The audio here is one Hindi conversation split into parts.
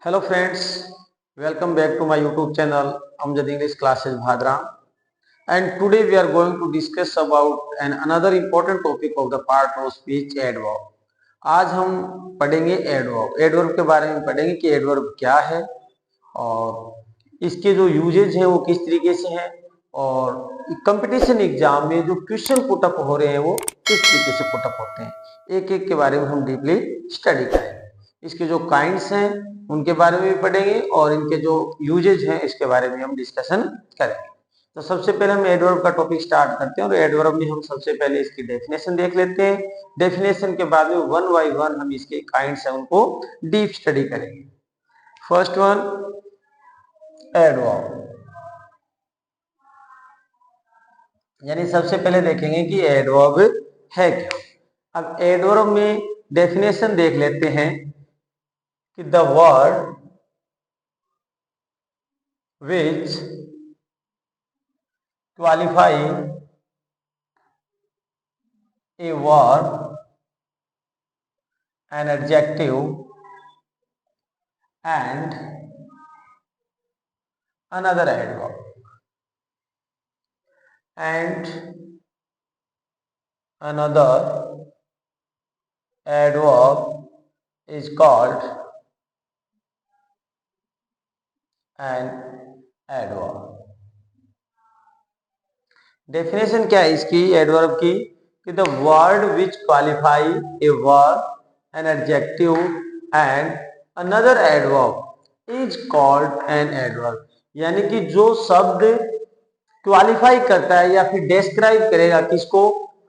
Hello friends, welcome back to my YouTube channel Amjad English Classes Bhadra. And today we are going to discuss about another important topic of the part of speech adverb. आज हम पढ़ेंगे एडवर्ब। एडवर्ब के बारे में पढ़ेंगे कि एडवर्ब क्या है और इसके जो यूजेज है वो किस तरीके से है और कंपटीशन एग्जाम में जो क्वेश्चन पुटअप हो रहे हैं वो किस तरीके से पुटअप होते हैं। एक एक के बारे में हम डीपली स्टडी करेंगे। इसके जो काइंड्स हैं उनके बारे में भी पढ़ेंगे और इनके जो यूजेज हैं इसके बारे में हम डिस्कशन करेंगे। तो सबसे पहले हम एडवर्ब का टॉपिक स्टार्ट करते हैं और एडवर्ब में हम सबसे पहले इसकी डेफिनेशन देख लेते हैं। डेफिनेशन के बाद में वन बाय वन हम इसके काइंड्स हैं उनको डीप स्टडी करेंगे। फर्स्ट वन, एडवर्ब, यानी सबसे पहले देखेंगे कि एडवर्ब है क्या। अब एडवर्ब में डेफिनेशन देख लेते हैं कि the word which qualify a verb, an adjective and another adverb, and another adverb is called an adverb. Definition क्या है इसकी एडवर्ब की कि the word which qualify a verb, an adjective and another adverb is called an adverb. यानी कि जो शब्द क्वालिफाई करता है या फिर डिस्क्राइब करेगा किसको,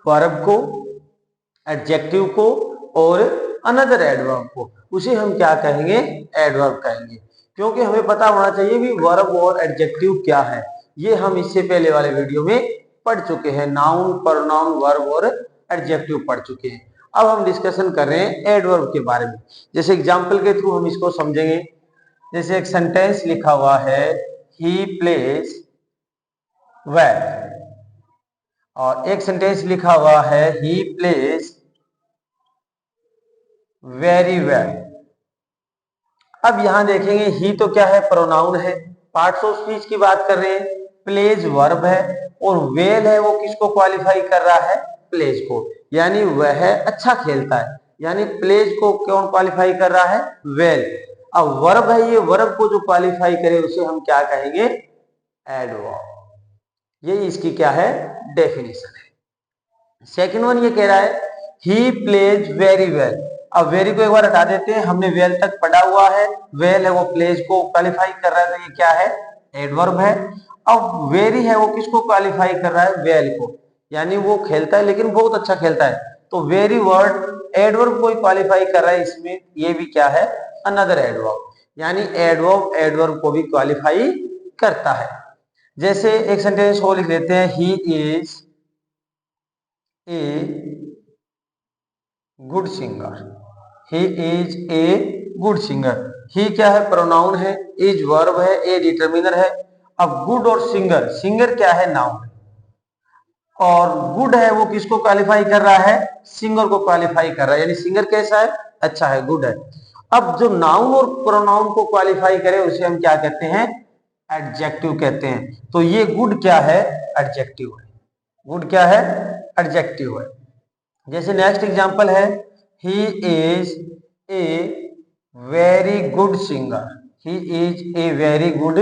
वर्ब को, एडजेक्टिव को और अनदर एडवर्ब को, उसे हम क्या कहेंगे, एडवर्ब कहेंगे। क्योंकि हमें पता होना चाहिए भी वर्ब और एडजेक्टिव क्या है। ये हम इससे पहले वाले वीडियो में पढ़ चुके हैं, नाउन, प्रोनाउन, वर्ब और एडजेक्टिव पढ़ चुके हैं। अब हम डिस्कशन कर रहे हैं एडवर्ब के बारे में। जैसे एग्जांपल के थ्रू हम इसको समझेंगे। जैसे एक सेंटेंस लिखा हुआ है, ही प्लेज वेल, और एक सेंटेंस लिखा हुआ है, ही प्लेज वेरी वेल। अब यहां देखेंगे ही तो क्या है, प्रोनाउन है, पार्ट्स ऑफ स्पीच की बात कर रहे हैं। प्लेज वर्ब है और वेल है वो किसको क्वालिफाई कर रहा है, प्लेज को, यानी वह अच्छा खेलता है। यानी प्लेज को कौन क्वालिफाई कर रहा है, वेल। अब वर्ब है, ये वर्ब को जो क्वालिफाई करे उसे हम क्या कहेंगे, एडवर्ब। ये इसकी क्या है, डेफिनेशन है। सेकेंड वन ये कह रहा है, ही प्लेज वेरी वेल। अब वेरी को एक बार हटा देते हैं, हमने वेल तक पढ़ा हुआ है, वेल है वो प्लेज को क्वालिफाई कर रहा है, तो ये क्या है, एडवर्ब है। अब वेरी है वो किसको क्वालिफाई कर रहा है, वेल को, यानी वो खेलता है लेकिन बहुत अच्छा खेलता है, तो वेरी वर्ड एडवर्ब को क्वालिफाई कर रहा है इसमें, ये भी क्या है, अनदर एडवर्ब। यानी एडवर्ब एडवर्ब को भी क्वालिफाई करता है। जैसे एक सेंटेंस और लिख लेते हैं, he is a good singer. He is a good singer. He क्या है, प्रोनाउन है, इज वर्ब है, ए डिटरमिनर है। अब गुड और सिंगर, सिंगर क्या है, नाउन, और गुड है वो किसको क्वालिफाई कर रहा है, सिंगर को क्वालिफाई कर रहा है, यानी सिंगर कैसा है, अच्छा है, गुड है। अब जो नाउन और प्रोनाउन को क्वालिफाई करे उसे हम क्या कहते हैं, एडजेक्टिव कहते हैं। तो ये गुड क्या है, एडजेक्टिव है। गुड क्या है, एडजेक्टिव है। जैसे नेक्स्ट एग्जांपल है, he is a very good singer. He is a very good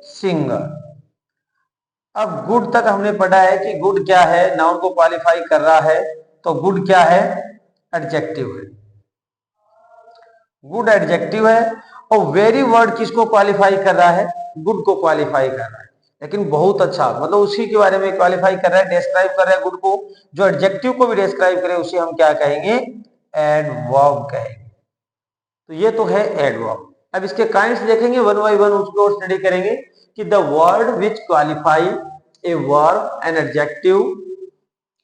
singer. अब गुड तक हमने पढ़ा है कि गुड क्या है, नाउन को क्वालिफाई कर रहा है, तो गुड क्या है, एडजेक्टिव है। गुड एडजेक्टिव है। और वेरी वर्ड किसको क्वालिफाई कर रहा है, गुड को क्वालिफाई कर रहा है, लेकिन बहुत अच्छा, मतलब उसी के बारे में क्वालिफाई कर रहा है, डिस्क्राइब कर रहा है गुड को। जो एडजेक्टिव को भी डिस्क्राइब करे उसे हम क्या कहेंगे, एडवर्ब कहेंगे। तो ये तो है एडवर्ब। अब इसके काइंड्स देखेंगे वन बाय वन, उसको स्टडी करेंगे कि the word which qualify a verb, an adjective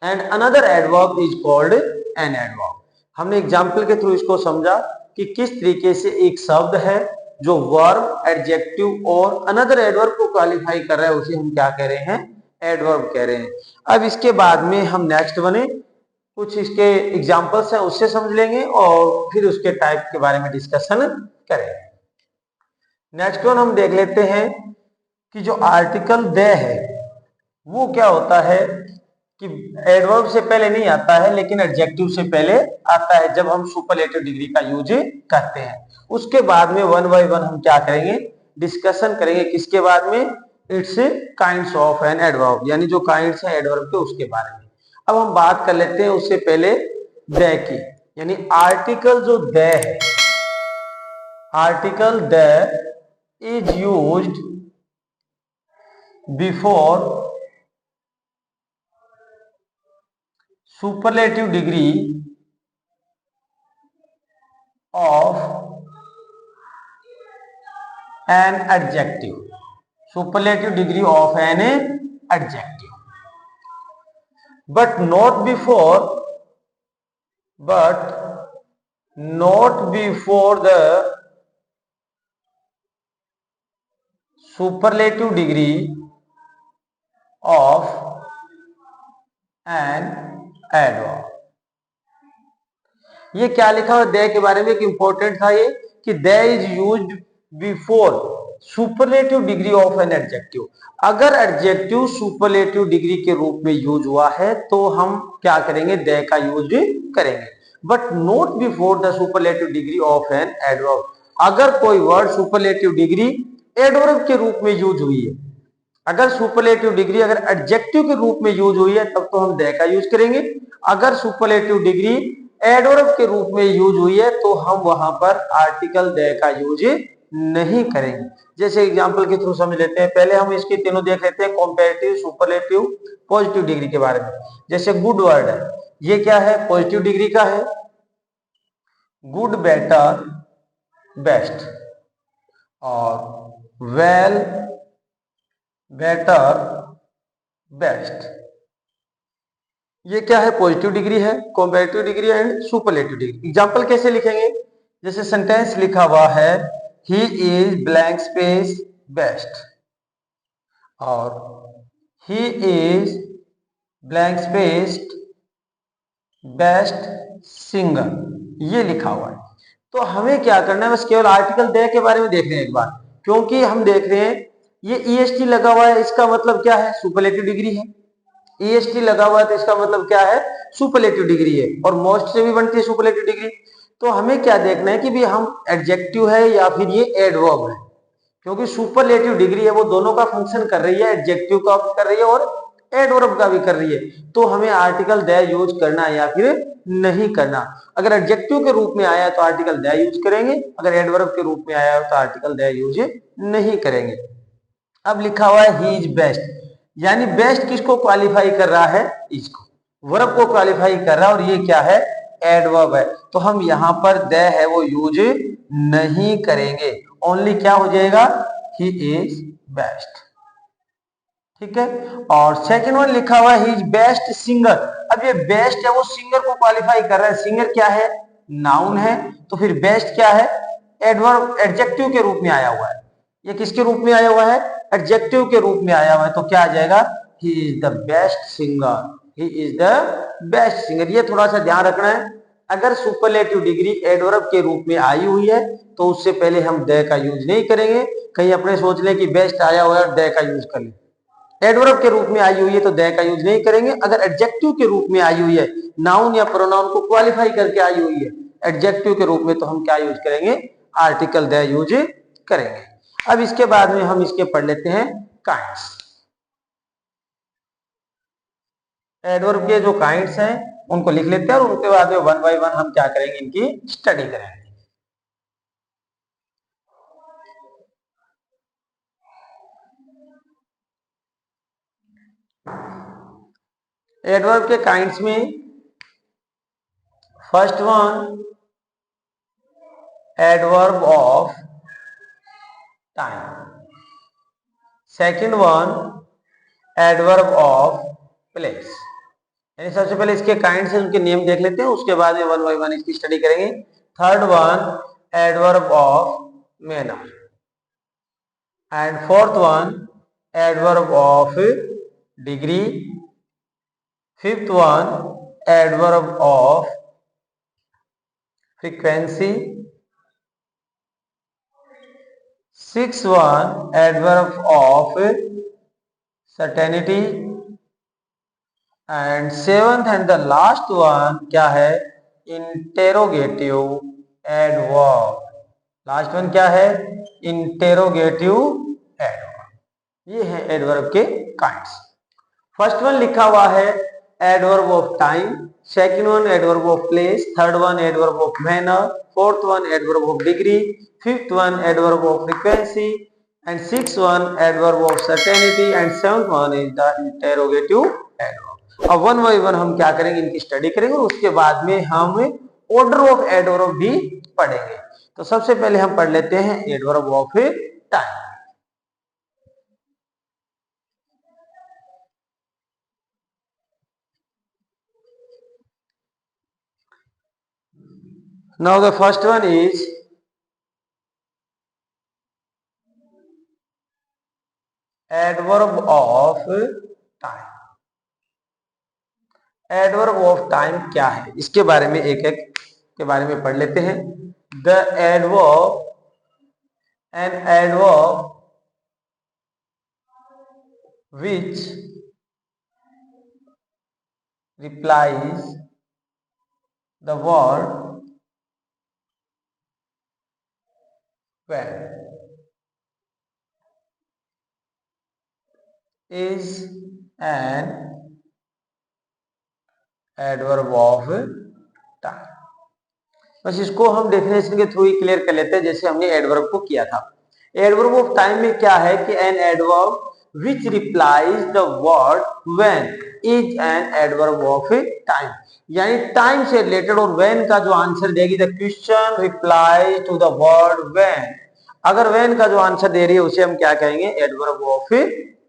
and another adverb is called an adverb. हमने एग्जांपल के थ्रू इसको समझा कि किस तरीके से एक शब्द है जो वर्ब, एडजेक्टिव और अनदर एडवर्ब को क्वालिफाई कर रहा है उसे हम क्या कह रहे हैं, एडवर्ब कह रहे हैं। अब इसके बाद में हम नेक्स्ट बने कुछ इसके एग्जांपल्स हैं उससे समझ लेंगे और फिर उसके टाइप के बारे में डिस्कशन करेंगे। नेक्स्ट वन हम देख लेते हैं कि जो आर्टिकल दे है वो क्या होता है कि एडवर्ब से पहले नहीं आता है लेकिन एडजेक्टिव से पहले आता है जब हम सुपरलेटिव डिग्री का यूज करते हैं। उसके बाद में वन बाय वन हम क्या करेंगे, डिस्कशन करेंगे। किसके बाद में? It's kinds of an adverb, यानी जो काइंड्स है एडवर्ब के उसके बारे में। अब हम बात कर लेते हैं उससे पहले दे की, यानी आर्टिकल जो दे है, article they is used before superlative degree of an adjective, superlative degree of an adjective, but not before the superlative degree of an adverb। ये क्या लिखा हुआ दे के बारे में, एक इंपॉर्टेंट था ये कि the is used before superlative degree of an adjective. अगर एडजेक्टिव सुपरलेटिव डिग्री के रूप में यूज हुआ है तो हम क्या करेंगे, दे का यूज करेंगे, but not before the superlative degree of an adverb. अगर कोई वर्ड सुपरलेटिव डिग्री एडवर्ब के रूप में यूज हुई है, अगर सुपरलेटिव डिग्री अगर एडजेक्टिव के रूप में यूज हुई है तब तो हम दे का यूज करेंगे। अगर सुपरलेटिव डिग्री एडवर्ब के रूप में यूज हुई है तो हम वहां पर आर्टिकल दे का यूज नहीं करेंगे। जैसे एग्जांपल के थ्रू समझ लेते हैं। पहले हम इसके तीनों देख लेते हैं, कंपैरेटिव, सुपरलेटिव, पॉजिटिव डिग्री के बारे में। जैसे गुड वर्ड है, ये क्या है, पॉजिटिव डिग्री का है। गुड, बेटर, बेस्ट, और वेल, बेटर, बेस्ट, ये क्या है, पॉजिटिव डिग्री है, comparative degree and superlative degree. Example कैसे लिखेंगे, जैसे सेंटेंस लिखा हुआ है he is blank space best, और he is blank space best singer, ये लिखा हुआ है। तो हमें क्या करना है, बस केवल आर्टिकल दे के बारे में देख रहे हैं एक बार, क्योंकि हम देख रहे हैं ये ईएसटी लगा हुआ है, इसका मतलब क्या है, सुपरलेटिव डिग्री है। ईएसटी लगा हुआ है तो इसका मतलब क्या है, सुपरलेटिव डिग्री है, और मोस्ट से भी बनती है सुपरलेटिव डिग्री। तो हमें क्या देखना है कि भी हम एडजेक्टिव है या फिर ये एडवर्ब है, क्योंकि सुपरलेटिव डिग्री है वो दोनों का फंक्शन कर रही है, एडजेक्टिव का भी कर रही है और एडवर्ब का भी कर रही है। तो हमें आर्टिकल दे यूज करना है या फिर नहीं करना। अगर एडजेक्टिव के रूप में आया है तो आर्टिकल दे यूज करेंगे, अगर एडवर्ब के रूप में आया है तो आर्टिकल दे यूज नहीं करेंगे। अब लिखा हुआ है ही इज बेस्ट, यानी बेस्ट किसको क्वालिफाई कर रहा है, इसको, वर्ब को क्वालिफाई कर रहा है, और ये क्या है, एडवर्ब है। तो हम यहां पर दे है वो यूज नहीं करेंगे, ओनली क्या हो जाएगा, ही इज बेस्ट। ठीक है। और सेकंड वन लिखा हुआ है ही इज बेस्ट सिंगर। अब ये बेस्ट है वो सिंगर को क्वालिफाई कर रहा है, सिंगर क्या है, नाउन है, तो फिर बेस्ट क्या है, एडवर्ब, एडजेक्टिव के रूप में आया हुआ है। ये किसके रूप में आया हुआ है, एडजेक्टिव के रूप में आया हुआ है, तो क्या आ जाएगा, he is the best singer, he is the best singer. ये थोड़ा सा ध्यान रखना है, अगर सुपरलेटिव डिग्री एडवर्ब के रूप में आई हुई है तो उससे पहले हम द का यूज नहीं करेंगे। कहीं अपने सोच लें कि बेस्ट आया हुआ है द का यूज कर लें। एडवर्ब के रूप में आई हुई है तो द का यूज नहीं करेंगे। अगर एडजेक्टिव के रूप में आई हुई है, नाउन या प्रोनाउन को क्वालिफाई करके आई हुई है एडजेक्टिव के रूप में, तो हम क्या यूज करेंगे, आर्टिकल द यूज करेंगे। अब इसके बाद में हम इसके पढ़ लेते हैं काइंड्स। एडवर्ब के जो काइंड्स हैं उनको लिख लेते हैं और उनके बाद में वन बाय वन हम क्या करेंगे, इनकी स्टडी करेंगे। एडवर्ब के काइंड्स में first one adverb of time, second one adverb of place. यानी सबसे पहले इसके काइंड्स हैं उनके नेम देख लेते हैं, उसके बाद में वन बाय वन इसकी स्टडी करेंगे। Third one adverb of manner, and fourth one adverb of degree, fifth one adverb of frequency, 6 1 adverb of certainty and seventh and the last one क्या है, इंटेरोगेटिव एडवर्ब। लास्ट वन क्या है, इंटेरोगेटिव एडवर्ब। ये है एडवर्ब के काइंड्स। फर्स्ट वन लिखा हुआ है adverb of time, second one adverb of place, third one adverb of manner, fourth one adverb of degree, fifth one adverb of frequency and sixth one adverb of certainty and seventh one is the interrogative adverb. अब वन बाई वन हम क्या करेंगे, इनकी स्टडी करेंगे और उसके बाद में हम ऑर्डर ऑफ एडवर्ब भी पढ़ेंगे। तो सबसे पहले हम पढ़ लेते हैं adverb of time. Now the first one is adverb of time। Adverb of time क्या है, इसके बारे में एक एक के बारे में पढ़ लेते हैं। The adverb an adverb which replies the word when is an adverb of time। बस इसको हम डेफिनेशन के थ्रू ही क्लियर कर लेते हैं, जैसे हमने एडवर्ब को किया था। एडवर्ब ऑफ टाइम में क्या है कि an adverb which replies the word when is an adverb of time, यानी टाइम से रिलेटेड और when का जो आंसर देगी, the question reply to the word when। अगर when का जो आंसर दे रही है उसे हम क्या कहेंगे, एडवर्ब ऑफ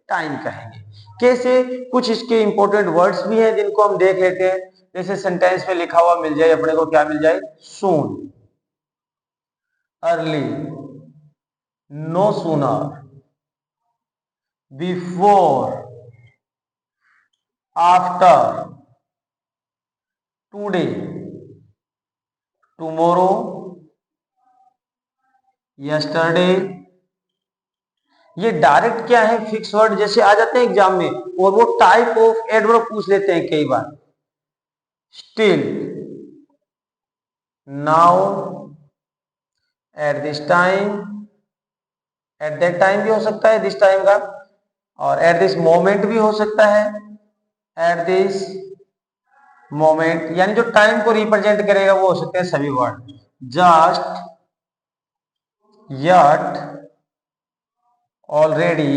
टाइम कहेंगे। कैसे, कुछ इसके इंपॉर्टेंट वर्ड्स भी हैं जिनको हम देख लेते हैं। जैसे सेंटेंस में लिखा हुआ मिल जाए अपने को, क्या मिल जाए, soon, early, no sooner, before, after, today, tomorrow, yesterday. ये डायरेक्ट क्या है, फिक्स वर्ड जैसे आ जाते हैं एग्जाम में, और वो टाइप ऑफ एडवर्ब पूछ लेते हैं कई बार। Still, now, at this time, at that time भी हो सकता है दिस टाइम का, और एट दिस मोमेंट भी हो सकता है, एट दिस मोमेंट, यानी जो टाइम को रिप्रेजेंट करेगा वो हो सकते हैं सभी word. Just, yet, already,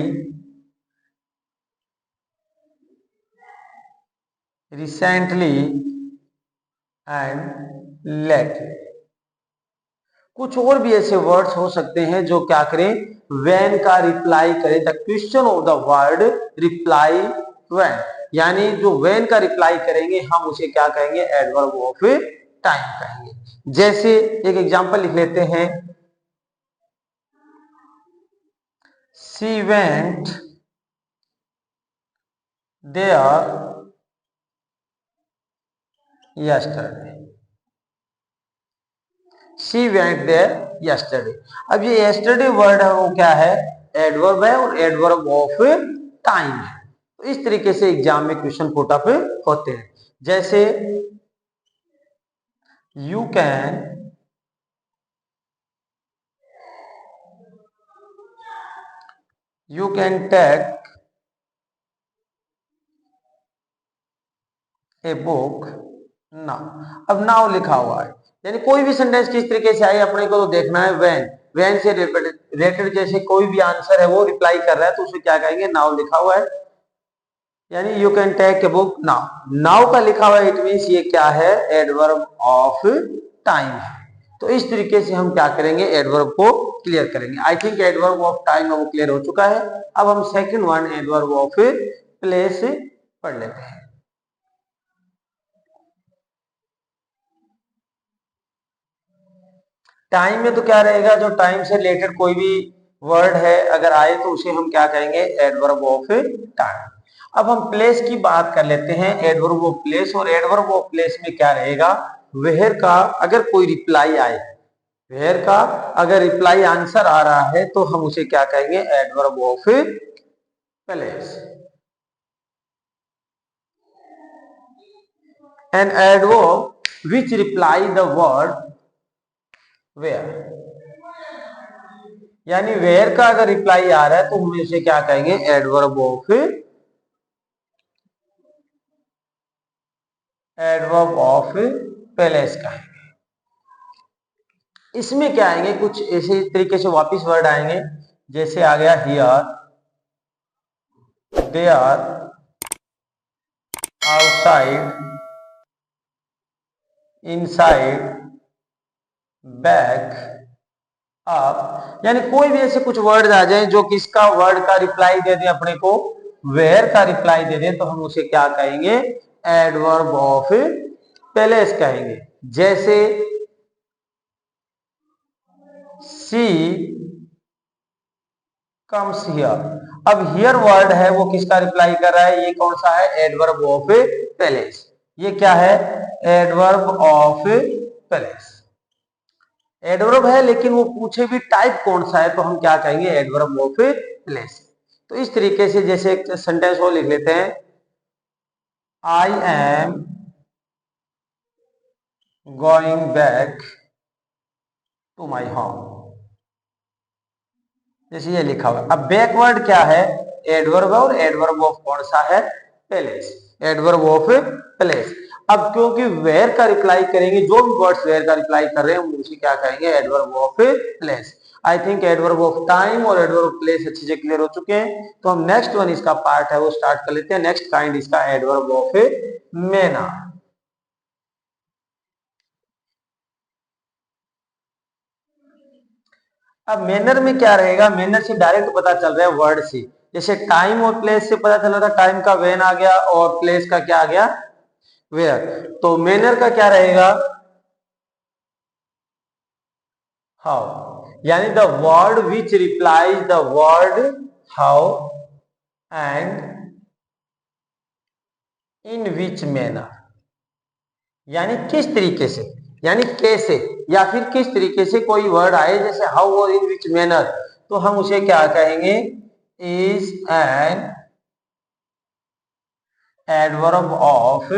recently and lately. कुछ और भी ऐसे वर्ड्स हो सकते हैं जो क्या करें, व्हेन का रिप्लाई करें, the question of the word reply when, यानी जो व्हेन का रिप्लाई करेंगे हम उसे क्या कहेंगे, एडवर्ब ऑफ टाइम कहेंगे। जैसे एक एग्जांपल लिख लेते हैं, she went there yesterday, she went there yesterday। अब ये yesterday वर्ड है वो क्या है, एडवर्ब है और एडवर्ब ऑफ टाइम है। तो इस तरीके से एग्जाम में क्वेश्चन पुट अप होते हैं। जैसे you can take a book now. अब नाउ लिखा हुआ है, यानी कोई भी सेंटेंस किस तरीके से आई अपने को तो देखना है। व्हेन से रिलेटेड जैसे कोई भी आंसर है वो रिप्लाई कर रहा है तो उसे क्या कहेंगे, नाउ लिखा हुआ है, यानी you can take a book now. Now का लिखा हुआ है, इट मींस ये क्या है, एडवर्ब ऑफ टाइम है। तो इस तरीके से हम क्या करेंगे, एडवर्ब को क्लियर करेंगे। I think adverb of time वो क्लियर हो चुका है। अब हम second one adverb of place पढ़ लेते हैं। टाइम में तो क्या रहेगा, जो टाइम से रिलेटेड कोई भी वर्ड है अगर आए तो उसे हम क्या कहेंगे, एडवर्ब ऑफ टाइम। अब हम प्लेस की बात कर लेते हैं, एडवर्ब ऑफ प्लेस। और एडवर्ब ऑफ प्लेस में क्या रहेगा, वेयर का अगर कोई रिप्लाई आए, वेयर का अगर रिप्लाई आंसर आ रहा है तो हम उसे क्या कहेंगे, adverb of place. An adverb which reply the word where, यानी वेयर का अगर रिप्लाई आ रहा है तो हम इसे क्या कहेंगे, एडवर्ब ऑफ प्लेस कहेंगे। इसमें क्या आएंगे, कुछ ऐसे तरीके से वापिस वर्ड आएंगे, जैसे आ गया here, there, outside, inside, back, up. यानी कोई भी ऐसे कुछ वर्ड आ जाए जो किसका वर्ड का रिप्लाई दे दे, अपने को वेयर का रिप्लाई दे दे, तो हम उसे क्या कहेंगे, एडवर्ब ऑफ प्लेस कहेंगे। जैसे सी कम्स हियर, अब हियर वर्ड है वो किसका रिप्लाई कर रहा है, ये कौन सा है, एडवर्ब ऑफ प्लेस। ये क्या है, एडवर्ब ऑफ प्लेस। एडवर्ब है लेकिन वो पूछे भी टाइप कौन सा है, तो हम क्या कहेंगे, एडवर्ब ऑफ प्लेस। तो इस तरीके से जैसे एक सेंटेंस वो लिख लेते हैं, I am going back to my home, जैसे ये लिखा हुआ। अब बैकवर्ड क्या है, एडवर्ब, और एडवर्ब ऑफ कौन सा है, प्लेस, एडवर्ब ऑफ प्लेस। अब क्योंकि वेयर का रिप्लाई करेंगे, जो भी वर्ड्स वेयर का रिप्लाई कर रहे हैं हम उसे क्या कहेंगे, adverb of place. I think adverb of time और एडवर्ब ऑफ प्लेस अच्छे से क्लियर हो चुके हैं। तो हम नेक्स्ट वन इसका पार्ट है वो स्टार्ट कर लेते हैं। नेक्स्ट काइंड इसका एडवर्ब ऑफ मैनर। अब मैनर में क्या रहेगा, मैनर से डायरेक्ट पता चल रहा है वर्ड से, जैसे टाइम और प्लेस से पता चल रहा था, टाइम का वेन आ गया और प्लेस का क्या आ गया, वेयर। तो मैनर का क्या रहेगा, हाउ, यानी the word which replies the word how and in which manner, यानी किस तरीके से, यानी कैसे, या फिर किस तरीके से कोई वर्ड आए, जैसे हाउ और इन विच मैनर, तो हम उसे क्या कहेंगे, is an adverb of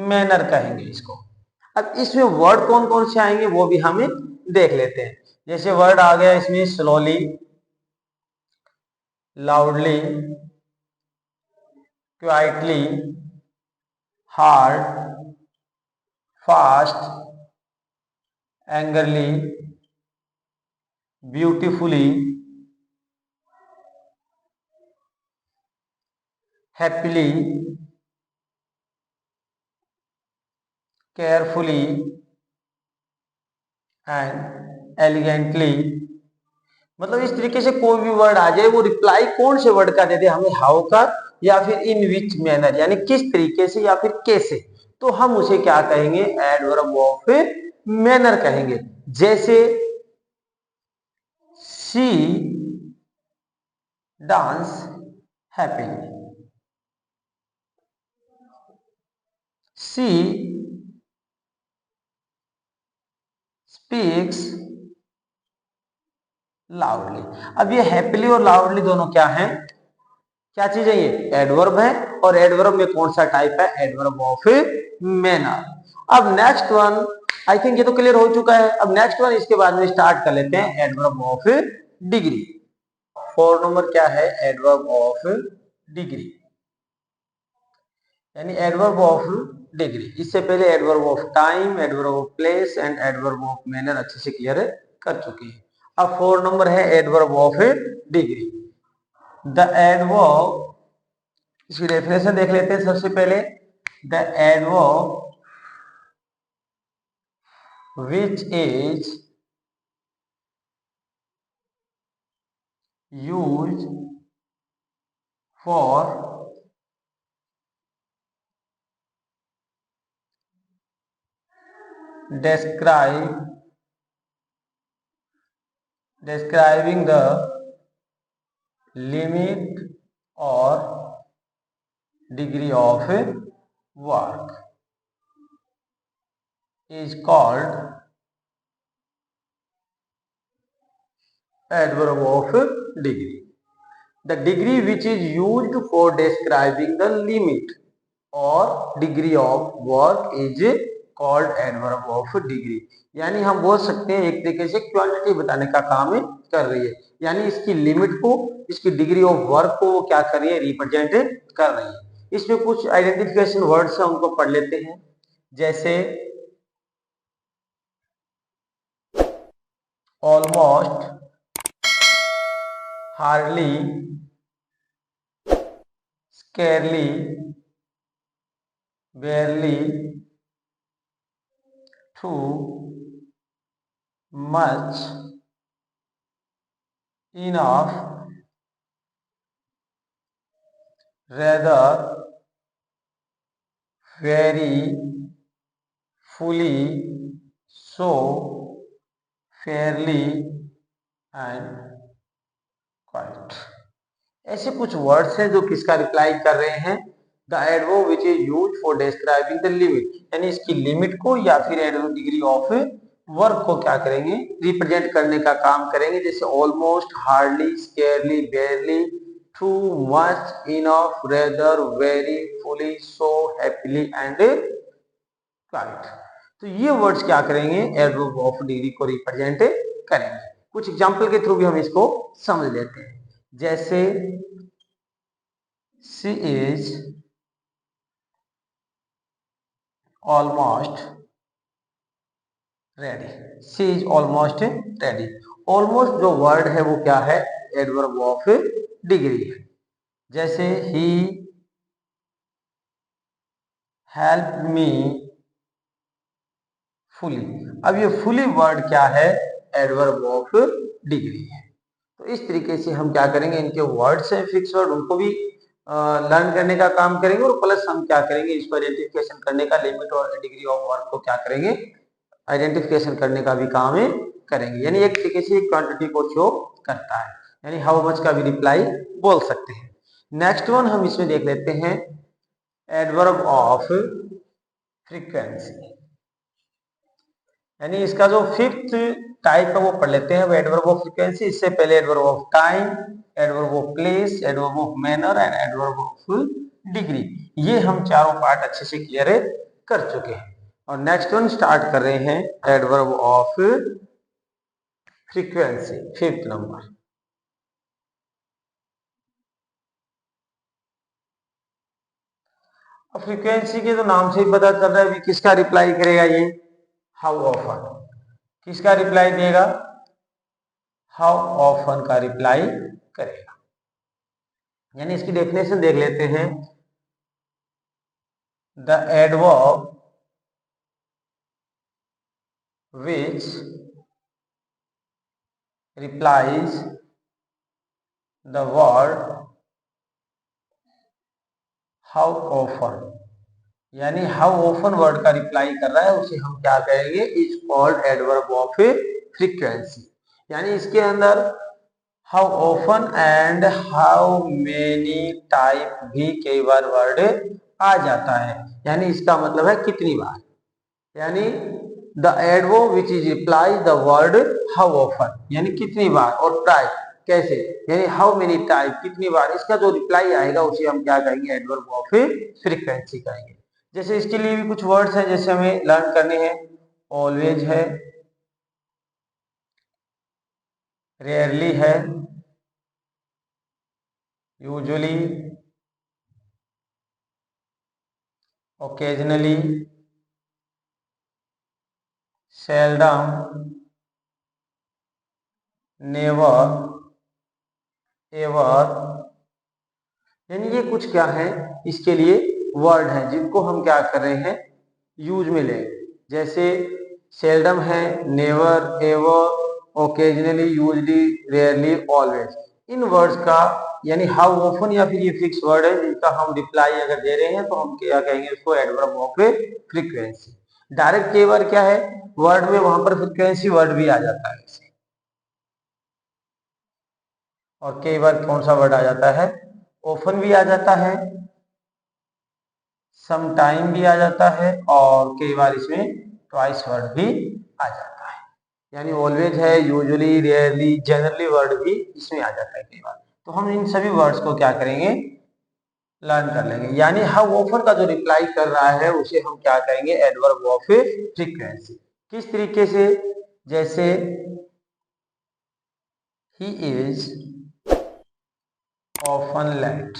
manner कहेंगे इसको। अब इसमें वर्ड कौन कौन से आएंगे वो भी हमें देख लेते हैं। जैसे वर्ड आ गया इसमें slowly, loudly, quietly, hard, fast, angrily, beautifully, happily, carefully and elegantly. मतलब इस तरीके से कोई भी वर्ड आ जाए वो रिप्लाई कौन से वर्ड का दे दे, हमें हाउ का या फिर इन विच मैनर, यानी किस तरीके से या फिर कैसे, तो हम उसे क्या कहेंगे, एडवर्ब ऑफ मैनर कहेंगे। जैसे she dance happily, she speaks loudly. अब ये हैप्पीली और लाउडली दोनों क्या हैं, क्या चीज है, ये एडवर्ब है, और एडवर्ब में कौन सा टाइप है, एडवर्ब ऑफ मैनर। अब नेक्स्ट वन, आई थिंक ये तो क्लियर हो चुका है। अब नेक्स्ट वन इसके बाद में स्टार्ट कर लेते हैं, एडवर्ब ऑफ डिग्री। 4 नंबर क्या है, एडवर्ब ऑफ डिग्री, यानी एडवर्ब ऑफ डिग्री। इससे पहले adverb of time, adverb of place and adverb of manner अच्छे से क्लियर कर चुके हैं। अब 4 नंबर है adverb of degree. The adverb, इसकी डेफिनेशन देख लेते हैं सबसे पहले। The adverb which is use for describing the limit or degree of work is called adverb of degree. The degree which is used for describing the limit or degree of work is called adverb of degree. यानी हम बोल सकते हैं एक तरीके से क्वांटिटी बताने का काम कर रही है, यानी इसकी लिमिट को, इसकी डिग्री ऑफ वर्क को वो क्या कर रही है, रिप्रेजेंट कर रही है। इसमें कुछ आइडेंटिफिकेशन वर्ड्स हैं, उनको पढ़ लेते हैं। जैसे almost, hardly, scarcely, barely, too much, enough, rather, very, fully, so, fairly and quite। ऐसे कुछ वर्ड्स हैं जो किसका रिप्लाई कर रहे हैं, the adverb which is used for describing the limit, यानी इसकी लिमिट को या फिर एडवर्ब डिग्री ऑफ वर्क को क्या करेंगे, रिप्रेजेंट करने का काम करेंगे। जैसे almost, hardly, scarcely, barely, too much, enough, rather, very, fully, so, happily and quite. तो ये वर्ड्स क्या करेंगे, एडवर्ब ऑफ डिग्री को रिप्रेजेंट करेंगे। कुछ एग्जांपल के थ्रू भी हम इसको समझ लेते हैं। जैसे she is almost ready, she is almost ready। almost जो वर्ड है वो क्या है, एडवर्ब ऑफ डिग्री है। जैसे he helped me fully, अब ये fully वर्ड क्या है, एडवर्ब ऑफ डिग्री है। तो इस तरीके से हम क्या करेंगे, इनके वर्ड्स हैं फिक्स वर्ड, उनको भी लर्न करने का काम करेंगे और प्लस हम क्या करेंगे, इसको आइडेंटिफिकेशन करने का, लिमिट और डिग्री ऑफ वर्क को क्या करेंगे, आइडेंटिफिकेशन करने का भी काम करेंगे। यानी एक तरीके से क्वांटिटी को शो करता है, यानी हाउ मच का भी रिप्लाई बोल सकते हैं। नेक्स्ट वन हम इसमें देख लेते हैं, एडवर्ब ऑफ फ्रीक्वेंसी, यानी इसका जो फिफ्थ टाइप है वो पढ़ लेते हैं, वो एडवर्ब ऑफ फ्रीक्वेंसी। इससे पहले adverb of time, adverb of place, adverb of manner and adverb of degree, ये हम चारों पार्ट अच्छे से क्लियर कर चुके हैं। और नेक्स्ट वन स्टार्ट कर रहे हैं, adverb of frequency, fifth number. अब फ्रीक्वेंसी के तो नाम से ही पता चल रहा है किसका रिप्लाई करेगा, ये हाउ ऑफन, किसका रिप्लाई देगा, हाउ ऑफन का रिप्लाई करेगा। यानी इसकी डेफिनेशन देख लेते हैं, the adverb which replies the word how often, यानी हाउ ऑफन वर्ड का रिप्लाई कर रहा है उसे हम क्या कहेंगे, is called adverb of frequency. यानी इसके अंदर how often and how many type भी कई बार वर्ड आ जाता है, यानी इसका मतलब है कितनी बार। यानी the adverb which is reply the word how often, यानी कितनी बार, और टाइप कैसे, यानी हाउ मेनी टाइप, कितनी बार, इसका जो रिप्लाई आएगा उसे हम क्या कहेंगे, एडवर्ब ऑफ फ्रीक्वेंसी कहेंगे। जैसे इसके लिए भी कुछ वर्ड्स हैं जैसे हमें लर्न करने हैं, ऑलवेज है, रेयरली है, usually, occasionally, seldom, never, ever। यानी ये कुछ क्या है, इसके लिए वर्ड हैं जिनको हम क्या कर रहे हैं, यूज में लेंगे। जैसे सेल्डम है, never, ever, occasionally, usually, rarely, always. इन वर्ड्स का यानी हाउ ऑफन या फिर ये फिक्स वर्ड है जिनका हम रिप्लाई अगर दे रहे हैं तो हम क्या कहेंगे, उसको एडवर्ब ऑफ फ्रीक्वेंसी। डायरेक्ट कई बार क्या है, वर्ड में वहां पर फ्रीक्वेंसी वर्ड भी आ जाता है, और कई बार कौन सा वर्ड आ जाता है, ऑफन भी आ जाता है, सम टाइम भी आ जाता है, और कई बार इसमें ट्वाइस वर्ड भी आ जाता है। यानी ऑलवेज है, यूजुअली, रेयरली, जनरली वर्ड भी इसमें आ जाता है कई बार। तो हम इन सभी वर्ड्स को क्या करेंगे, लर्न कर लेंगे। यानी हाउ ऑफन का जो रिप्लाई कर रहा है उसे हम क्या कहेंगे, एडवर्ब ऑफ फ्रीक्वेंसी। किस तरीके से, जैसे ही इज ऑफन लेट।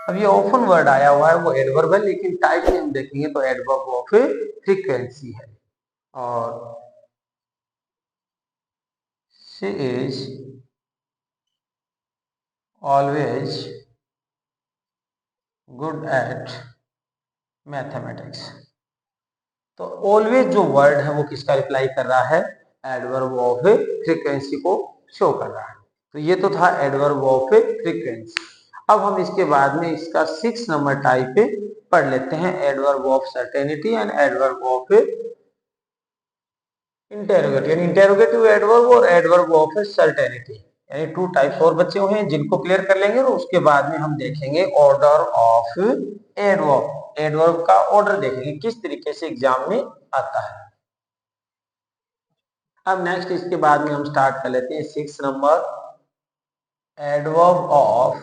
अब ये ऑफन वर्ड आया हुआ है, वो एडवर्ब है, लेकिन टाइप में हम देखेंगे तो एडवर्ब ऑफ फ्रीक्वेंसी है। और she is always good at mathematics. तो ऑलवेज जो वर्ड है वो किसका रिप्लाई कर रहा है, एडवर्ब ऑफ फ्रीक्वेंसी को शो कर रहा है। तो ये तो था एडवर्ब ऑफ फ्रीक्वेंसी। अब हम इसके बाद में इसका 6 नंबर टाइप पढ़ लेते हैं, adverb of certainty and adverb of interrogative. यानी इंटेरोगेटिव एडवर्ब और एडवर्ब ऑफ सर्टेनिटी, यानी 2 टाइप्स और बचे हुए हैं जिनको क्लियर कर लेंगे। और उसके बाद में हम देखेंगे ऑर्डर ऑफ एडवर्ब। एडवर्ब का ऑर्डर देखेंगे किस तरीके से एग्जाम में आता है। अब नेक्स्ट इसके बाद में हम स्टार्ट कर लेते हैं 6 नंबर, एडवर्ब ऑफ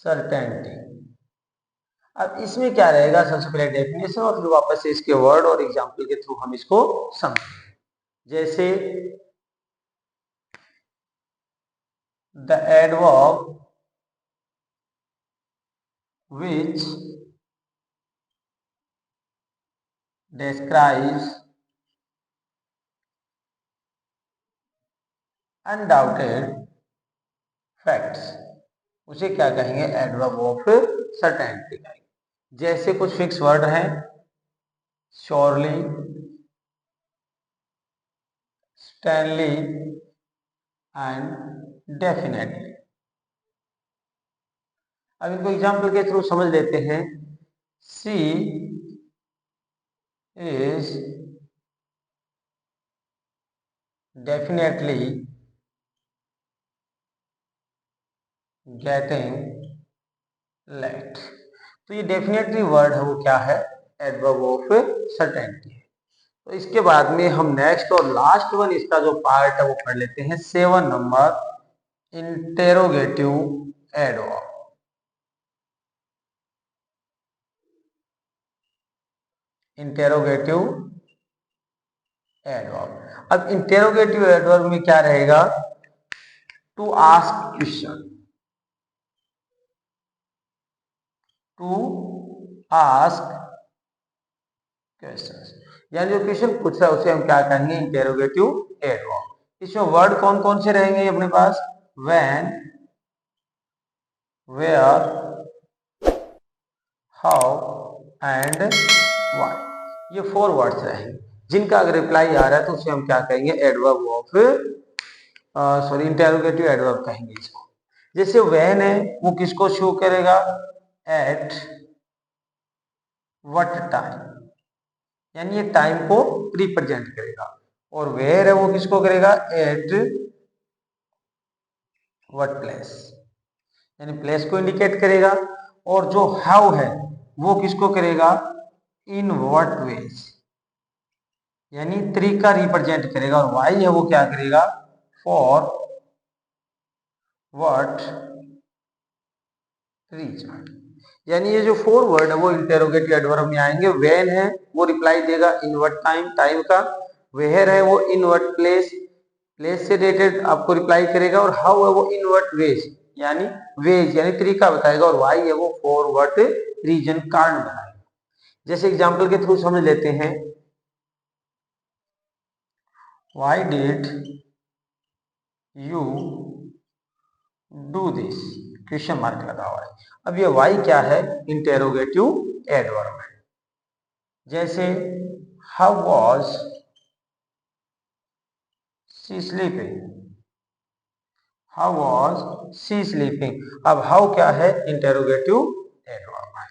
सर्टेनिटी। अब इसमें क्या रहेगा, सबसे पहले डेफिनेशन और फिर वापस से इसके वर्ड और एग्जांपल के थ्रू हम इसको समझेंगे। जैसे the adverb which describes undoubted facts, उसे क्या कहेंगे, एडवर्ब ऑफ सर्टेनिटी कहेंगे। जैसे कुछ फिक्स वर्ड हैं, श्योरली, स्टैनली एंड डेफिनेटली। अब इनको एग्जाम्पल के थ्रू समझ लेते हैं। सी इज डेफिनेटली गेटिंग लेट। तो ये डेफिनेटली वर्ड है वो क्या है, एडवर्ब ऑफ सर्टेनिटी है। तो इसके बाद में हम नेक्स्ट और लास्ट वन इसका जो पार्ट है वो पढ़ लेते हैं, 7 number, interrogative adverb. Interrogative adverb. अब इंटेरोगेटिव एडवर्ब में क्या रहेगा, to ask question, to ask question, यानी जो क्वेश्चन पूछ रहा है उसे हम क्या कहेंगे, इंटेरोगेटिव एडवर्ब। इसमें वर्ड कौन कौन से रहेंगे अपने पास, when, where, how and why. ये 4 वर्ड्स रहेंगे जिनका अगर रिप्लाई आ रहा है तो उसे हम क्या कहेंगे, एडवर्ब ऑफ इंटेरोगेटिव एडवर्ब कहेंगे इसको। जैसे व्हेन है वो किसको शो करेगा, एट व्हाट टाइम, यानी ये टाइम को रिप्रेजेंट करेगा। और वेयर है वो किसको करेगा, एट व्हाट प्लेस, यानी प्लेस को इंडिकेट करेगा। और जो हाउ है वो किसको करेगा, इन व्हाट वेज, यानी तरीका रिप्रेजेंट करेगा। और वाई है वो क्या करेगा, फॉर व्हाट रीजन। यानी ये जो 4 वर्ड है वो इंटेरोगेटिव एडवर्ब में आएंगे। व्हेन है वो रिप्लाई देगा इन व्हाट टाइम, टाइम का। वेयर है वो इन व्हाट प्लेस, प्लेस से रिलेटेड आपको रिप्लाई करेगा। और हाउ है वो इन व्हाट वेज, यानी वेज यानी तरीका बताएगा। और वाई है वो फॉर व्हाट रीजन, कारण बताएगा। जैसे एग्जांपल के थ्रू समझ लेते हैं, why did you do this, question mark लगा हुआ है। अब ये वाई क्या है, इंटेरोगेटिव एडवर्ब है। जैसे how was she sleeping, how was she sleeping. अब हाउ क्या है, इंटेरोगेटिव एडवर्ब है।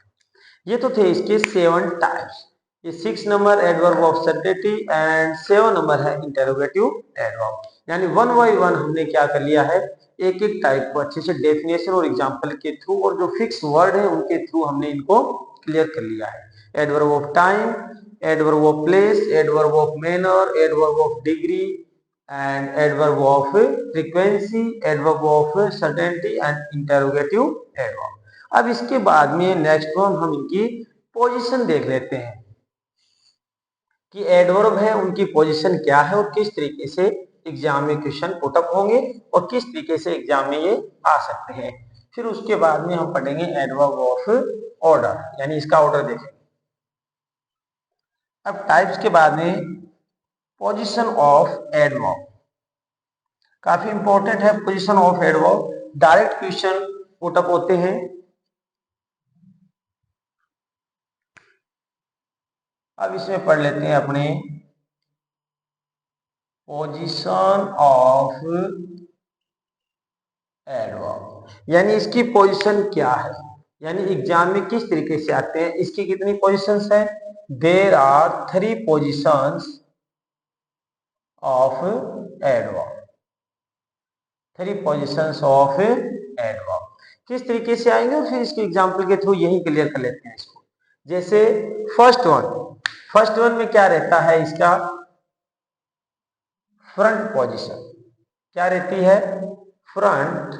ये तो थे इसके 7 टाइप्स। ये 6 number adverb of certainty and 7 number है इंटेरोगेटिव एडवर्ब। यानी 1 बाय 1 हमने क्या कर लिया है, एक एक टाइप को अच्छे से डेफिनेशन और एग्जांपल के थ्रू और जो फिक्स वर्ड है उनके थ्रू हमने इनको क्लियर कर लिया है। Adverb of time, adverb of place, adverb of manner, adverb of degree and adverb of frequency, adverb of certainty and interrogative adverb. अब इसके बाद में नेक्स्ट वन हम इनकी पोजीशन देख लेते हैं कि एडवर्ब है उनकी पोजीशन क्या है और किस तरीके से एग्जाम में क्वेश्चन पुटअप होंगे और किस तरीके से एग्जाम में ये आ सकते हैं। फिर उसके बाद में हम पढ़ेंगे एडवर्ब ऑफ ऑर्डर, यानी इसका ऑर्डर देखेंगे। अब टाइप्स के बाद में पोजीशन ऑफ एडवर्ब, काफी इंपॉर्टेंट है position of adverb. Direct question put up होते हैं। अब इसमें पढ़ लेते हैं अपने पोजीशन ऑफ एडवर्ब, यानी इसकी पोजीशन क्या है, यानी एग्जाम में किस तरीके से आते हैं। इसकी कितनी पोजीशंस है? There are 3 positions of adverb, 3 positions of adverb. किस तरीके से आएंगे और फिर इसके एग्जाम्पल के थ्रू यही क्लियर कर लेते हैं इसको। जैसे फर्स्ट वन में क्या रहता है, इसका फ्रंट पोजीशन क्या रहती है? Front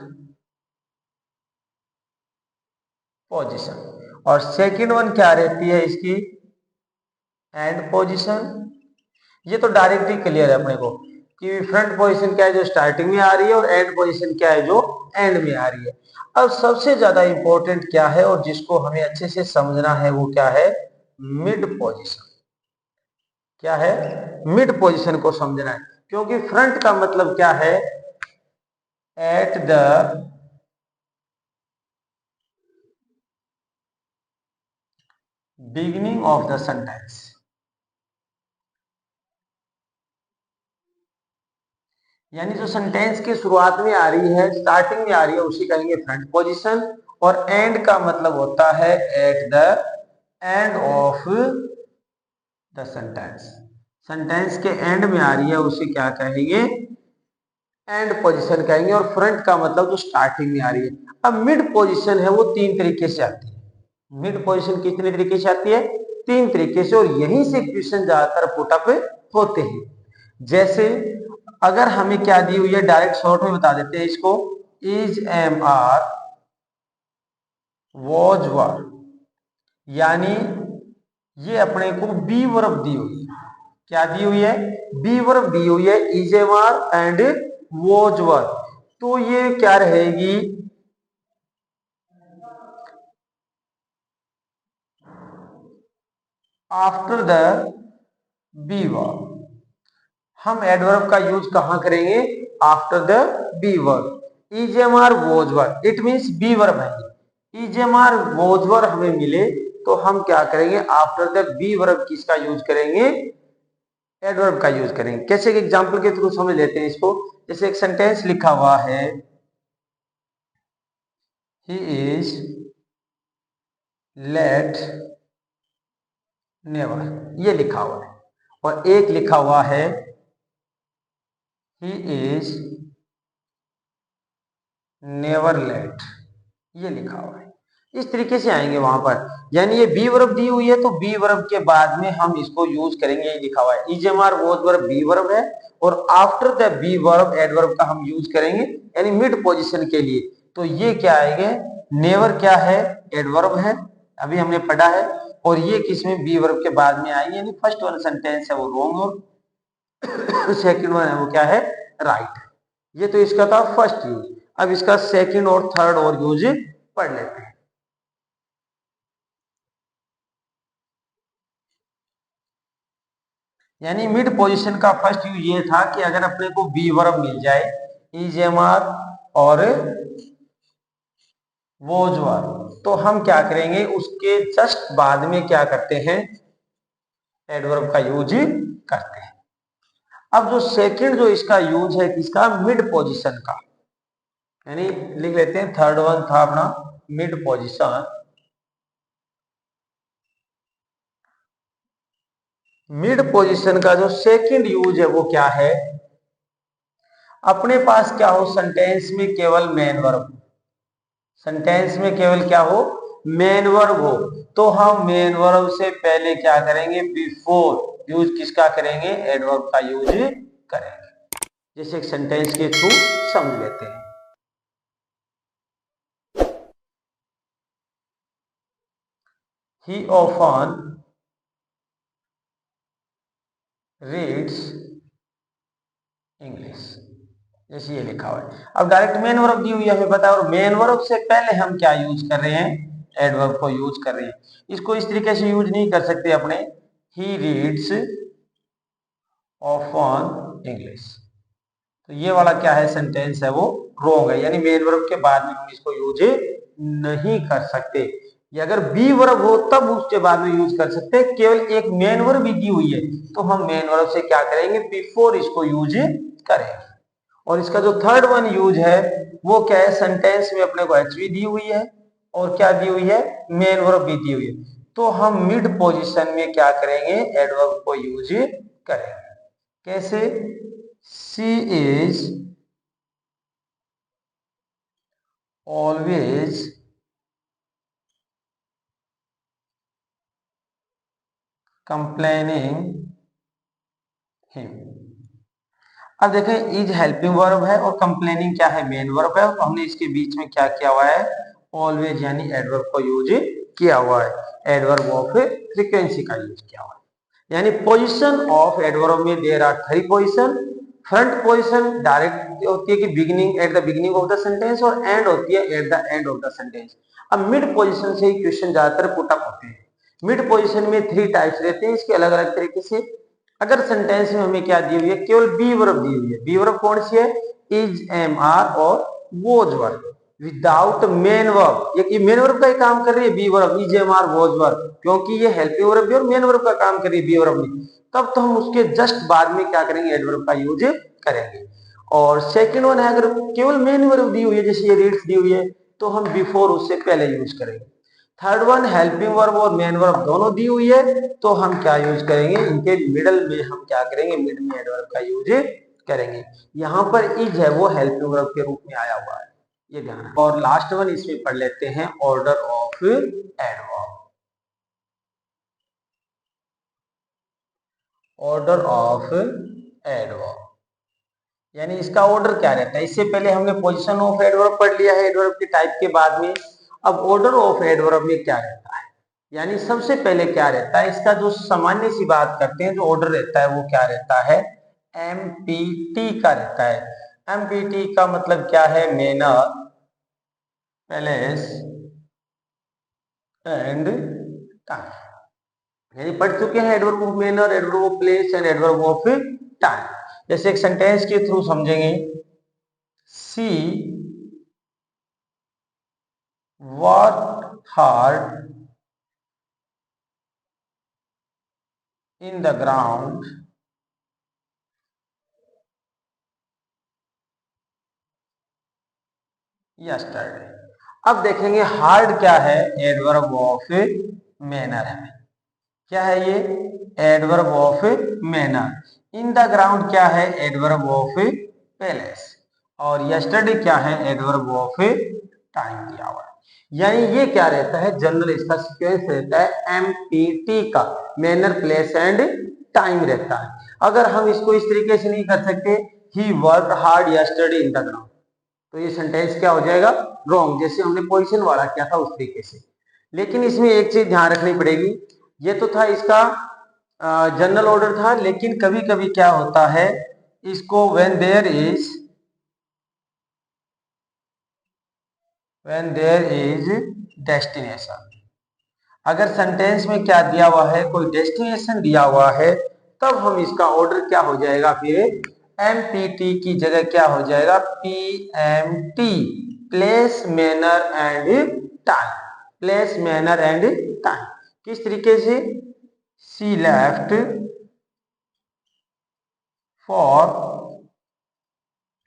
position. और सेकंड वन क्या रहती है इसकी? And position. ये तो डायरेक्ट ही क्लियर है अपने को कि फ्रंट पोजीशन क्या है जो स्टार्टिंग में आ रही है और एंड पोजीशन क्या है जो एंड में आ रही है। अब सबसे ज्यादा इंपॉर्टेंट क्या है और जिसको हमें अच्छे से समझना है वो क्या है? Mid position. क्या है? मिड पोजीशन को समझना है, क्योंकि फ्रंट का मतलब क्या है? At the beginning of the sentence, यानी जो सेंटेंस की शुरुआत में आ रही है, स्टार्टिंग में आ रही है, उसी कहेंगे फ्रंट पोजीशन। और एंड का मतलब होता है at the end of the sentence. Sentence के एंड में आ रही है उसे क्या कहेंगे? एंड पोजीशन कहेंगे। और फ्रंट का मतलब जो स्टार्टिंग में आ रही है। अब मिड पोजीशन है वो 3 तरीके से आती है। मिड पोजीशन कितने तरीके से आती है? 3 तरीके से, और यहीं से क्वेश्चन ज्यादातर पुटअप होते हैं। जैसे अगर हमें क्या दी हुई है, डायरेक्ट शॉर्ट में बता देते हैं इसको। इज, एम, आर, वॉज, वर, यानी ये अपने को बी वर्ब दी हुई है। क्या दी हुई है? बी वर्ब दी हुई है, is, am, are and was, were. तो ये क्या रहेगी? After the be verb. हम एडवर्ब का यूज कहां करेंगे? After the be verb. Is, am, are, was, were, it means be verb है। Is, am, are, was, were हमें मिले तो हम क्या करेंगे? आफ्टर द बी वर्ब किसका यूज करेंगे? एडवर्ब का यूज करेंगे। कैसे? एग्जांपल के थ्रू समझ लेते हैं इसको। जैसे एक सेंटेंस लिखा हुआ है, ही इज लेट नेवर, ये लिखा हुआ है। और एक लिखा हुआ है, ही इज नेवर लेट, ये लिखा हुआ है। इस तरीके से आएंगे वहां पर। यानी ये बी वर्ब दी हुई है तो बी वर्ब के बाद में हम इसको यूज करेंगे। ये लिखा हुआ है is, am, are, was verb be verb है, और after the be verb adverb का हम यूज करेंगे, यानी मिड पोजीशन के लिए। तो ये क्या आएंगे? नेवर क्या है? एडवर्ब है, अभी हमने पढ़ा है। और ये किसमें? बी वर्ब के बाद में आएंगे, यानी फर्स्ट वन सेंटेंस है वो रॉन्ग और सेकंड वन है वो क्या है? राइट। ये तो इसका था फर्स्ट यूज। अब इसका सेकंड और थर्ड और यूज पढ़ लेते हैं। यानी मिड पोजीशन का फर्स्ट यूज ये था कि अगर अपने को बी वर्ब मिल जाए, इज, एम, आर और वॉज वर्ब, तो हम क्या करेंगे? उसके जस्ट बाद में क्या करते हैं? एडवर्ब का यूज करते हैं। अब जो सेकंड जो इसका यूज है किसका? मिड पोजीशन का, यानी लिख लेते हैं थर्ड वन था अपना मिड पोजीशन। मिड पोजीशन का जो सेकंड यूज है वो क्या है? अपने पास क्या हो? सेंटेंस में केवल मेन वर्ब, सेंटेंस में केवल क्या हो? मेन वर्ब हो तो हम मेन वर्ब से पहले क्या करेंगे, बिफोर यूज किसका करेंगे, एडवर्ब का यूज करेंगे। जैसे एक सेंटेंस के थ्रू समझ लेते हैं। He often reads इंग्लिश, जैसे ये लिखा हुआ है। अब डायरेक्ट मेन वर्ब दी हुई है, हमें पता है, और मेन वर्ब से पहले हम क्या यूज कर रहे हैं, एडवर्ब को यूज कर रहे हैं। इसको इस तरीके से यूज नहीं कर सकते अपने, ही रीड्स ऑफन इंग्लिश, तो ये वाला क्या है, सेंटेंस है वो रॉन्ग है, यानी मेन वर्ब के बाद में हम इसको यूज नहीं कर सकते। ये अगर बी वर्ब हो तब उसके बाद में यूज कर सकते हैं। केवल एक मेन वर्ब भी दी हुई है तो हम मेन वर्ब से क्या करेंगे, बिफोर इसको यूज करेंगे। और इसका जो थर्ड वन यूज है वो क्या है, सेंटेंस में अपने को एचवी दी हुई है और क्या दी हुई है, मेन वर्ब भी दी हुई है, तो हम मिड पोजीशन में क्या करेंगे, एडवर्ब को यूज करेंगे। कैसे, she is always complaining him. अब देखें, इज हेल्पिंग वर्ब है और कंप्लेनिंग क्या है, मेन वर्ब है, तो हमने इसके बीच में क्या किया हुआ है, ऑलवेज यानी एडवर्ब को यूज किया हुआ है, एडवर्ब ऑफ फ्रीक्वेंसी का यूज किया हुआ है। यानी पोजीशन ऑफ एडवर्ब में there are 3 position. Front position direct होती है कि beginning, at the beginning of the sentence, और एंड होती है at the end of the sentence. अब मिड पोजीशन से ही क्वेश्चन ज्यादातर पुट अप होते हैं। मिड पोजीशन में 3 टाइप्स रहते हैं इसके अलग अलग तरीके से। अगर सेंटेंस में हमें क्या दी हुई है, केवल बी वर्ब दी हुई है, बी वर्ब कौन सी है, इज, एम, आर और was verb, without main verb. ये मेन वर्ब का ही काम कर रही है be verb, is, am, are, was verb, क्योंकि ये हेल्पिंग वर्ब भी और मेन वर्ब का काम कर रही है बी वर्ब में, तब तो हम उसके जस्ट बाद में क्या करेंगे, एडवर्ब का यूज करेंगे। और सेकंड वन है, अगर केवल मेन वर्ब दी हुई है, जैसे ये रीड्स दी हुई है, तो हम बिफोर उससे पहले यूज करेंगे। थर्ड वन हेल्पिंग वर्ब और मेन वर्ब दोनों दी हुई है, तो हम क्या यूज करेंगे, इनके मिडल में हम क्या करेंगे, मिड में एडवर्ब का यूज करेंगे। यहां पर इज है वो हेल्पिंग वर्ब के रूप में आया हुआ है, ये ध्यान रखना। और लास्ट वन इसमें पढ़ लेते हैं, order of adverb. Order of adverb यानी इसका ऑर्डर क्या रहता है। इससे पहले हमने पोजीशन ऑफ एडवर्ब पढ़ लिया है एडवर्ब के टाइप के बाद में। अब ऑर्डर ऑफ एडवर्ब में क्या रहता है, यानी सबसे पहले क्या रहता है, इसका जो सामान्य सी बात करते हैं, जो ऑर्डर रहता है वो क्या रहता है, एमपीटी का रहता है। एमपीटी का मतलब क्या है, मैनर, प्लेस एंड टाइम। यानी पढ़ चुके हैं adverb of manner, adverb of place and adverb of time. जैसे एक सेंटेंस के थ्रू समझेंगे, सी worked hard in the ground yesterday। अब देखेंगे हार्ड क्या है, एडवर्ब ऑफ मैनर है। क्या है ये, adverb of manner. In the ground क्या है, एडवर्ब ऑफ पैलेस। और यस्टरडे क्या है, एडवर्ब ऑफ टाइम दिया हुआ है। यानी ये क्या रहता है, जनरल इसका सीक्वेंस रहता है एमपीटी का, मैनर, प्लेस एंड टाइम रहता है। अगर हम इसको इस तरीके से नहीं कर सकते, he worked hard yesterday in the ground, तो ये सेंटेंस क्या हो जाएगा, रॉन्ग, जैसे हमने पोजीशन वाला किया था उस तरीके से। लेकिन इसमें एक चीज ध्यान रखनी पड़ेगी, ये तो था इसका जनरल ऑर्डर था, लेकिन कभी कभी क्या होता है, इसको व्हेन देयर इज डेस्टिनेशन, अगर सेंटेंस में क्या दिया हुआ है, कोई डेस्टिनेशन दिया हुआ है, तब हम इसका ऑर्डर क्या हो जाएगा, फिर एमपीटी की जगह क्या हो जाएगा, PMT, place, manner and time. Place, manner and time किस तरीके से, she left for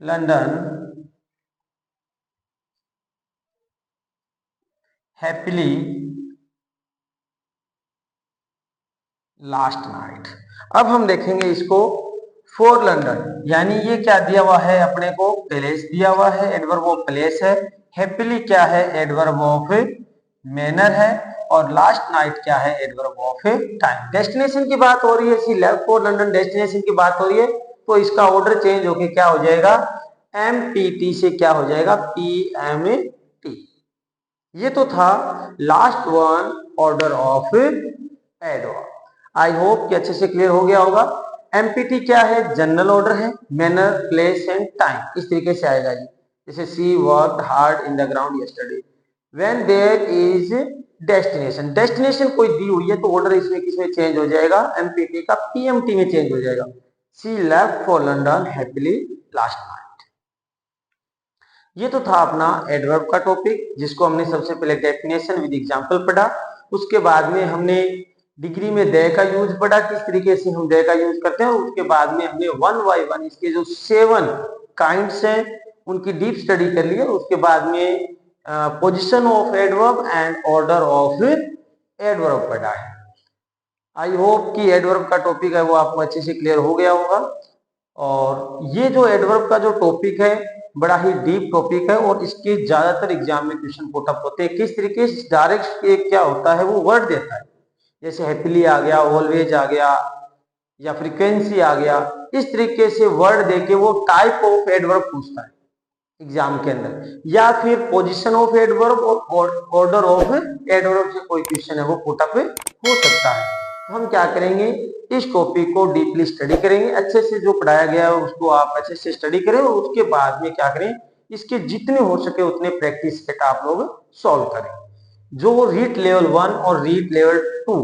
London happily last night. अब हम देखेंगे इसको, फॉर लंदन, यानी ये क्या दिया हुआ है अपने को, प्लेस दिया हुआ है, एडवर्ब ऑफ प्लेस है। हैप्पीली क्या है, एडवर्ब ऑफ मैनर है, और लास्ट नाइट क्या है, एडवर्ब ऑफ टाइम। डेस्टिनेशन की बात हो रही है, सी लेफ्ट फॉर लंदन, डेस्टिनेशन की बात हो रही है, तो इसका ऑर्डर चेंज होके क्या हो जाएगा, एमपीटी से क्या हो जाएगा, पीएमटी। ये तो था last one, order of adverb. I hope कि अच्छे से क्लियर हो गया होगा। एमपीटी क्या है, जनरल ऑर्डर है, मैनर, प्लेस एंड टाइम, इस तरीके से आएगा जी। जैसे she worked hard in the ground yesterday, when there is destination, destination कोई दी हुई है तो ऑर्डर इसमें किसमें चेंज हो जाएगा, एमपीटी का पीएमटी में चेंज हो जाएगा। She left for London happily last night. ये तो था अपना एडवर्ब का टॉपिक, जिसको हमने सबसे पहले डेफिनेशन विद एग्जांपल पढ़ा। उसके बाद में हमने डिग्री में दे का यूज पढ़ा, किस तरीके से हम दे का यूज करते हैं। उसके बाद में हमने वन बाय वन इसके जो 7 काइंड्स हैं उनकी डीप स्टडी कर लिया। उसके बाद में position of adverb and order of adverb पढ़ा है। आई होप कि एडवर्ब का टॉपिक है वो आपको अच्छे से क्लियर हो गया होगा। और ये जो एडवर्ब का जो टॉपिक है बड़ा ही डीप टॉपिक है, और इसके ज्यादातर एग्जाम में क्वेश्चन पुट अप होते हैं। किस तरीके से डायरेक्ट क्या होता है, वो वर्ड देता है, जैसे हैप्पीली आ गया, ऑलवेज आ गया, या फ्रीक्वेंसी आ गया। इस तरीके से वर्ड देके वो टाइप ऑफ एडवर्ब पूछता है एग्जाम के अंदर, या फिर पोजीशन ऑफ एडवर्ब और ऑर्डर ऑफ एडवर्ब से कोई क्वेश्चन है वो पुट अप हो सकता है। तो हम क्या करेंगे, इस टॉपिक को डीपली स्टडी करेंगे, अच्छे से जो पढ़ाया गया है उसको आप अच्छे से स्टडी करें, और उसके बाद में क्या करें, इसके जितने हो सके उतने प्रैक्टिस सेट आप लोग सॉल्व करें। जो रीट लेवल 1 और रीट लेवल 2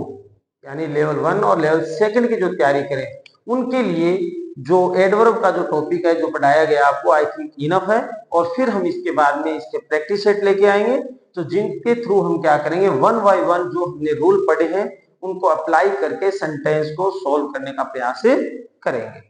यानी लेवल 1 और लेवल 2 की जो तैयारी करें, उनके लिए जो एडवर्ब का जो टॉपिक है जो पढ़ाया गया आपको आई थिंक इनफ है। और फिर हम इसके बाद में इसके प्रैक्टिस सेट लेके आएंगे, तो जिनके थ्रू हम क्या करेंगे, वन बाय वन जो हमने रूल पढ़े हैं उनको अप्लाई करके सेंटेंस को सॉल्व करने का प्रयास करेंगे।